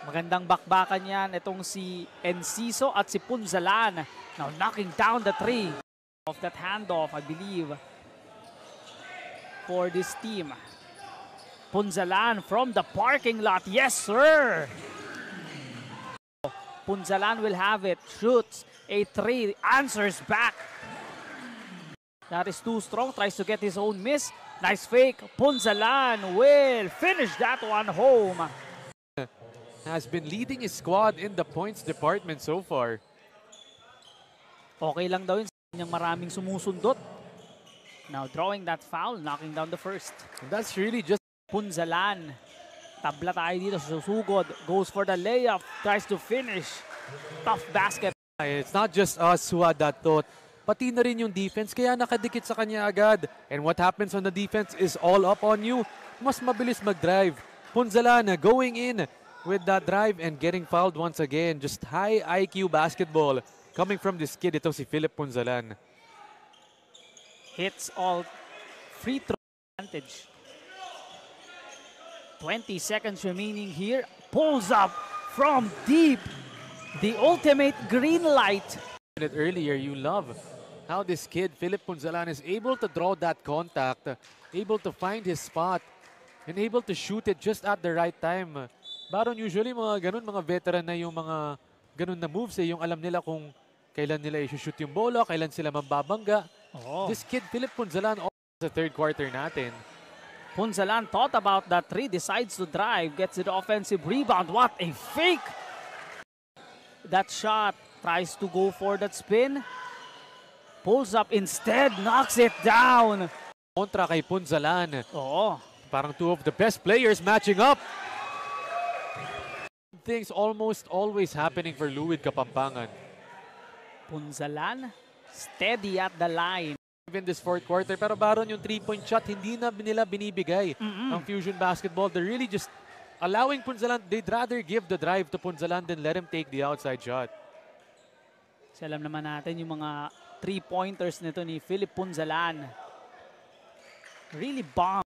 Magandang bakbakan yan. Itong si Enciso at si Punzalan. Now knocking down the three of that handoff, I believe, for this team. Punzalan from the parking lot. Yes, sir! Punzalan will have it. Shoots a three. Answers back. That is too strong. Tries to get his own miss. Nice fake. Punzalan will finish that one home. Has been leading his squad in the points department so far. Okay lang daw yun sa kanyang maraming sumusundot. Now drawing that foul, knocking down the first. And that's really just Punzalan. Tabla tayo dito. Susugod. Goes for the layup. Tries to finish. Tough basket. it's not just us who had that thought. Pati na rin yung defense, kaya nakadikit sa kanya agad. And what happens on the defense is all up on you. Mas mabilis mag-drive. Punzalan going in with that drive and getting fouled once again. Just high IQ basketball coming from this kid. Ito si Philip Punzalan. Hits all free throw advantage. 20 seconds remaining here. Pulls up from deep. The ultimate green light. Earlier, you love how this kid, Philip Punzalan, is able to draw that contact, able to find his spot, and able to shoot it just at the right time. Baron, usually mga ganun, mga veteran na yung mga ganun na moves yung alam nila kung kailan nila i-shoot yung bola, kailan sila mambabangga. This kid, Philip Punzalan, sa third quarter natin. Punzalan thought about that three, decides to drive, gets the offensive rebound. What a fake! That shot, tries to go for that spin. Pulls up instead, knocks it down. Kontra kay Punzalan. Oo. Parang two of the best players matching up. Things almost always happening for Luwid Kapampangan. Punzalan, steady at the line. Even this fourth quarter, pero Baron, yung 3-point shot, hindi na nila binibigay ang Fusion Basketball. They're really just allowing Punzalan. They'd rather give the drive to Punzalan than let him take the outside shot. Kasi alam naman natin yung mga 3-pointers nito ni Philip Punzalan. Really bomb.